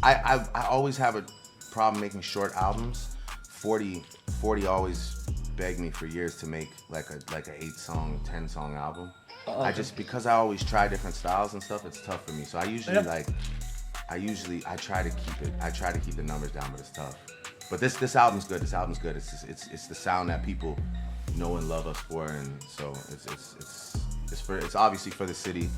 I always have a problem making short albums. 40 always begged me for years to make like a 8-song, 10-song album. I just, because I always try different styles and stuff, it's tough for me. So I usually I try to keep the numbers down, but it's tough. But this album's good. This album's good. It's the sound that people know and love us for, and so it's obviously for the city,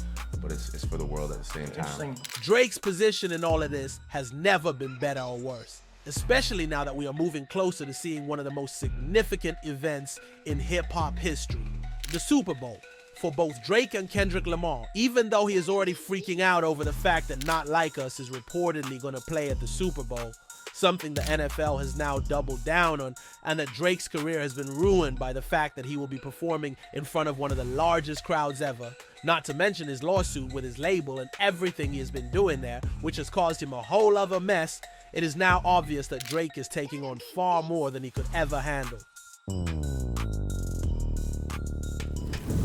but it's for the world at the same time. Drake's position in all of this has never been better or worse, especially now that we are moving closer to seeing one of the most significant events in hip-hop history, the Super Bowl. For both Drake and Kendrick Lamar, even though he is already freaking out over the fact that Not Like Us is reportedly going to play at the Super Bowl, something the NFL has now doubled down on, and that Drake's career has been ruined by the fact that he will be performing in front of one of the largest crowds ever, not to mention his lawsuit with his label and everything he has been doing there, which has caused him a whole other mess. It is now obvious that Drake is taking on far more than he could ever handle.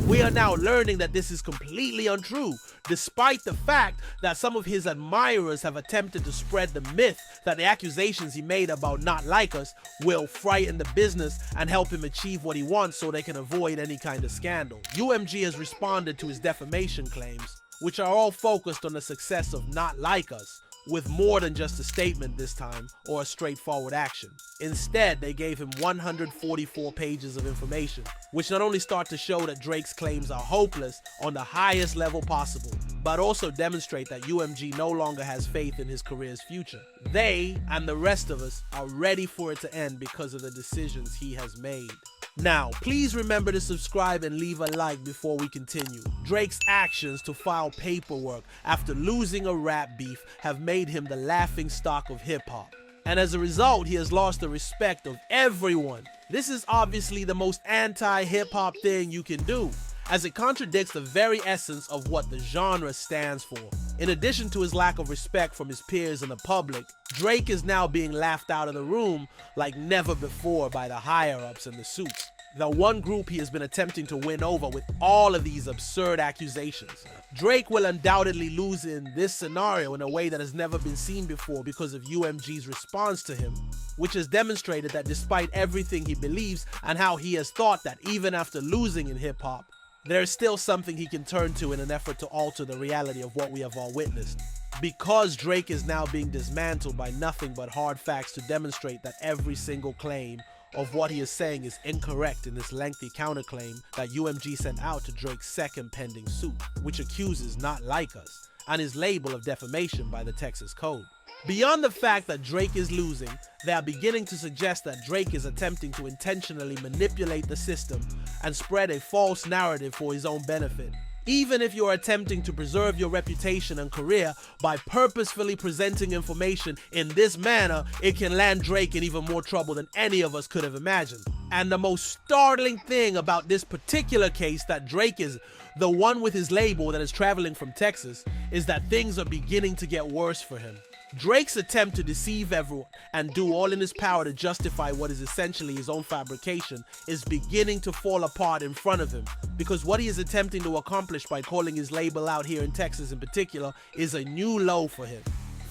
We are now learning that this is completely untrue, despite the fact that some of his admirers have attempted to spread the myth that the accusations he made about Not Like Us will frighten the business and help him achieve what he wants so they can avoid any kind of scandal. UMG has responded to his defamation claims, which are all focused on the success of Not Like Us, with more than just a statement this time or a straightforward action. Instead, they gave him 144 pages of information, which not only start to show that Drake's claims are hopeless on the highest level possible, but also demonstrate that UMG no longer has faith in his career's future. They, and the rest of us, are ready for it to end because of the decisions he has made. Now, please remember to subscribe and leave a like before we continue. Drake's actions to file paperwork after losing a rap beef have made him the laughingstock of hip-hop. And as a result, he has lost the respect of everyone. This is obviously the most anti-hip-hop thing you can do, as it contradicts the very essence of what the genre stands for. In addition to his lack of respect from his peers and the public, Drake is now being laughed out of the room like never before by the higher-ups and the suits, the one group he has been attempting to win over with all of these absurd accusations. Drake will undoubtedly lose in this scenario in a way that has never been seen before because of UMG's response to him, which has demonstrated that despite everything he believes and how he has thought that even after losing in hip-hop, there is still something he can turn to in an effort to alter the reality of what we have all witnessed. Because Drake is now being dismantled by nothing but hard facts to demonstrate that every single claim of what he is saying is incorrect in this lengthy counterclaim that UMG sent out to Drake's second pending suit, which accuses Not Like Us and his label of defamation by the Texas Code. Beyond the fact that Drake is losing, they are beginning to suggest that Drake is attempting to intentionally manipulate the system and spread a false narrative for his own benefit. Even if you're attempting to preserve your reputation and career by purposefully presenting information in this manner, it can land Drake in even more trouble than any of us could have imagined. And the most startling thing about this particular case, that Drake is the one with his label that is traveling from Texas, is that things are beginning to get worse for him. Drake's attempt to deceive everyone and do all in his power to justify what is essentially his own fabrication is beginning to fall apart in front of him, because what he is attempting to accomplish by calling his label out here in Texas in particular is a new low for him.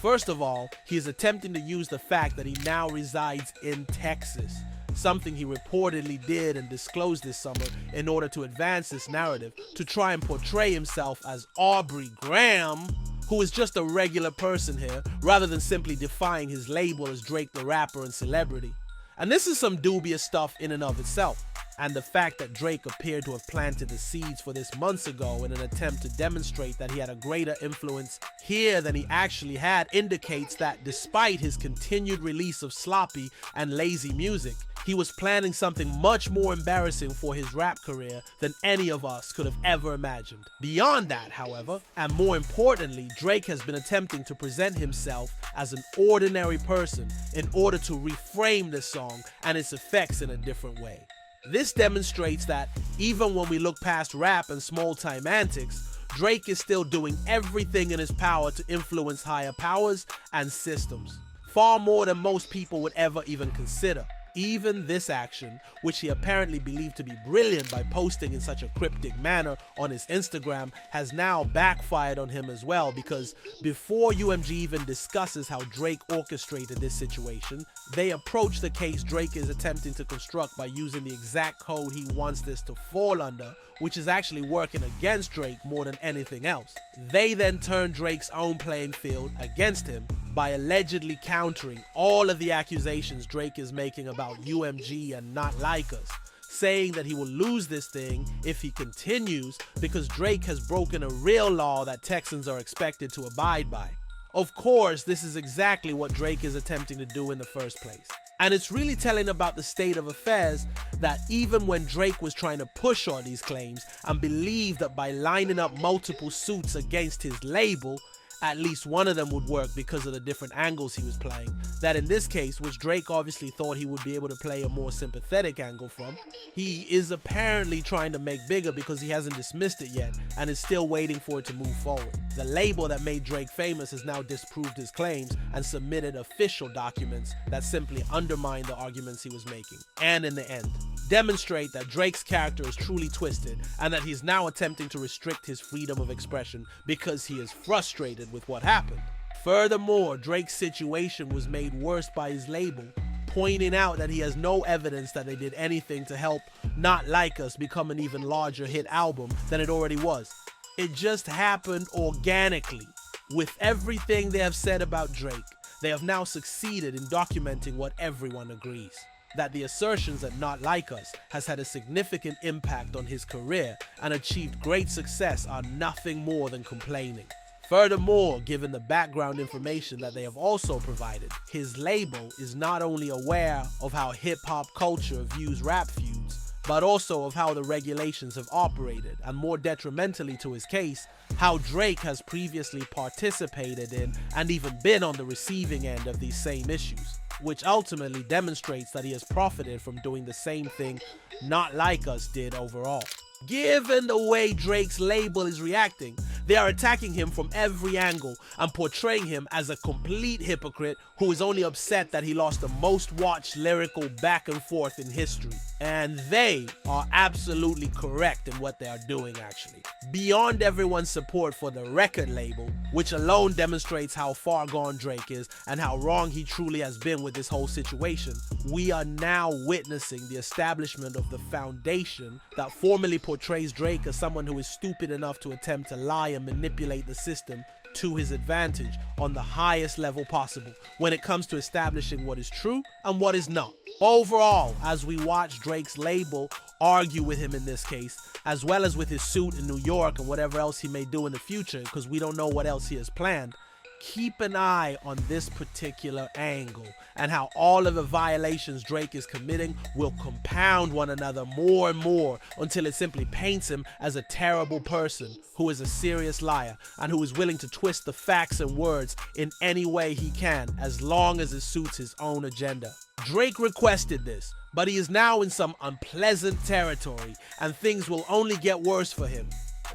First of all, he is attempting to use the fact that he now resides in Texas, something he reportedly did and disclosed this summer in order to advance this narrative, to try and portray himself as Aubrey Graham, who is just a regular person here, rather than simply defying his label as Drake the rapper and celebrity. And this is some dubious stuff in and of itself. And the fact that Drake appeared to have planted the seeds for this months ago in an attempt to demonstrate that he had a greater influence here than he actually had indicates that despite his continued release of sloppy and lazy music, he was planning something much more embarrassing for his rap career than any of us could have ever imagined. Beyond that, however, and more importantly, Drake has been attempting to present himself as an ordinary person in order to reframe this song and its effects in a different way. This demonstrates that even when we look past rap and small-time antics, Drake is still doing everything in his power to influence higher powers and systems, far more than most people would ever even consider. Even this action, which he apparently believed to be brilliant by posting in such a cryptic manner on his Instagram, has now backfired on him as well, because before UMG even discusses how Drake orchestrated this situation, they approach the case Drake is attempting to construct by using the exact code he wants this to fall under, which is actually working against Drake more than anything else. They then turn Drake's own playing field against him by allegedly countering all of the accusations Drake is making about UMG and Not Like Us, saying that he will lose this thing if he continues because Drake has broken a real law that Texans are expected to abide by. Of course, this is exactly what Drake is attempting to do in the first place. And it's really telling about the state of affairs that even when Drake was trying to push all these claims and believed that by lining up multiple suits against his label, at least one of them would work because of the different angles he was playing, that in this case, which Drake obviously thought he would be able to play a more sympathetic angle from, he is apparently trying to make bigger because he hasn't dismissed it yet and is still waiting for it to move forward. The label that made Drake famous has now disproved his claims and submitted official documents that simply undermine the arguments he was making, and in the end, demonstrate that Drake's character is truly twisted and that he's now attempting to restrict his freedom of expression because he is frustrated with what happened. Furthermore, Drake's situation was made worse by his label, pointing out that he has no evidence that they did anything to help Not Like Us become an even larger hit album than it already was. It just happened organically. With everything they have said about Drake, they have now succeeded in documenting what everyone agrees: that the assertions that Not Like Us has had a significant impact on his career and achieved great success are nothing more than complaining. Furthermore, given the background information that they have also provided, his label is not only aware of how hip-hop culture views rap feuds, but also of how the regulations have operated, and more detrimentally to his case, how Drake has previously participated in and even been on the receiving end of these same issues, which ultimately demonstrates that he has profited from doing the same thing Not Like Us did overall. Given the way Drake's label is reacting, they are attacking him from every angle and portraying him as a complete hypocrite who is only upset that he lost the most watched lyrical back and forth in history. And they are absolutely correct in what they are doing, actually. Beyond everyone's support for the record label, which alone demonstrates how far gone Drake is and how wrong he truly has been with this whole situation, we are now witnessing the establishment of the foundation that formerly portrays Drake as someone who is stupid enough to attempt to lie and manipulate the system to his advantage on the highest level possible when it comes to establishing what is true and what is not. Overall, as we watch Drake's label argue with him in this case, as well as with his suit in New York and whatever else he may do in the future, because we don't know what else he has planned, keep an eye on this particular angle and how all of the violations Drake is committing will compound one another more and more until it simply paints him as a terrible person who is a serious liar and who is willing to twist the facts and words in any way he can as long as it suits his own agenda. Drake requested this, but he is now in some unpleasant territory and things will only get worse for him.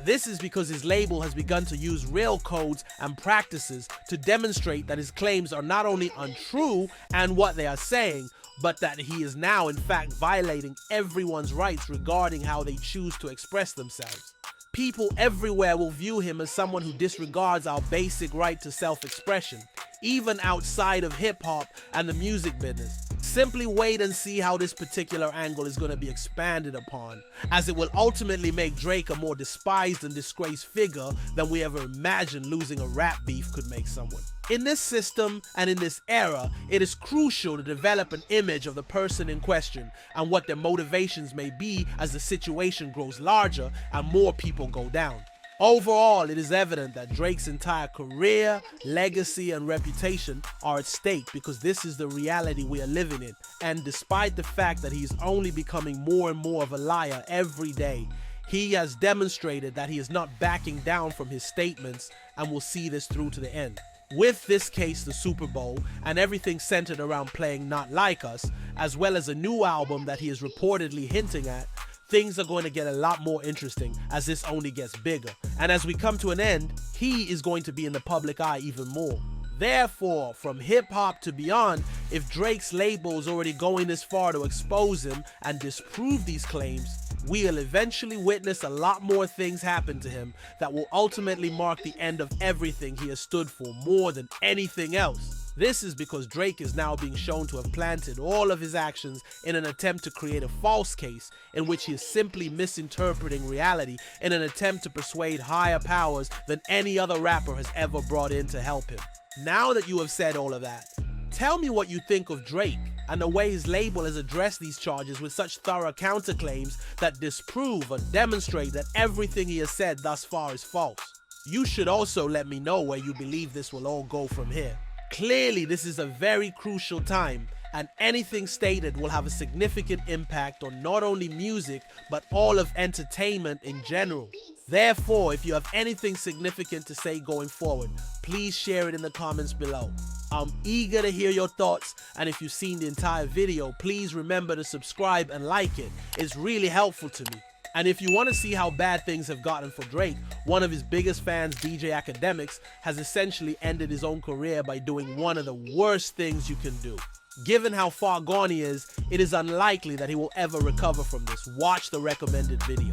This is because his label has begun to use real codes and practices to demonstrate that his claims are not only untrue and what they are saying, but that he is now in fact violating everyone's rights regarding how they choose to express themselves. People everywhere will view him as someone who disregards our basic right to self-expression, even outside of hip-hop and the music business. Simply wait and see how this particular angle is going to be expanded upon, as it will ultimately make Drake a more despised and disgraced figure than we ever imagined losing a rap beef could make someone. In this system and in this era, it is crucial to develop an image of the person in question and what their motivations may be as the situation grows larger and more people go down. Overall, it is evident that Drake's entire career, legacy, and reputation are at stake because this is the reality we are living in. And despite the fact that he's only becoming more and more of a liar every day, he has demonstrated that he is not backing down from his statements and will see this through to the end. With this case, the Super Bowl, and everything centered around playing Not Like Us, as well as a new album that he is reportedly hinting at, things are going to get a lot more interesting as this only gets bigger. And as we come to an end, he is going to be in the public eye even more. Therefore, from hip-hop to beyond, if Drake's label is already going this far to expose him and disprove these claims, we'll eventually witness a lot more things happen to him that will ultimately mark the end of everything he has stood for more than anything else. This is because Drake is now being shown to have planted all of his actions in an attempt to create a false case in which he is simply misinterpreting reality in an attempt to persuade higher powers than any other rapper has ever brought in to help him. Now that you have said all of that, tell me what you think of Drake and the way his label has addressed these charges with such thorough counterclaims that disprove and demonstrate that everything he has said thus far is false. You should also let me know where you believe this will all go from here. Clearly, this is a very crucial time, and anything stated will have a significant impact on not only music, but all of entertainment in general. Therefore, if you have anything significant to say going forward, please share it in the comments below. I'm eager to hear your thoughts, and if you've seen the entire video, please remember to subscribe and like it. It's really helpful to me. And if you want to see how bad things have gotten for Drake, one of his biggest fans, DJ Academics, has essentially ended his own career by doing one of the worst things you can do. Given how far gone he is, it is unlikely that he will ever recover from this. Watch the recommended video.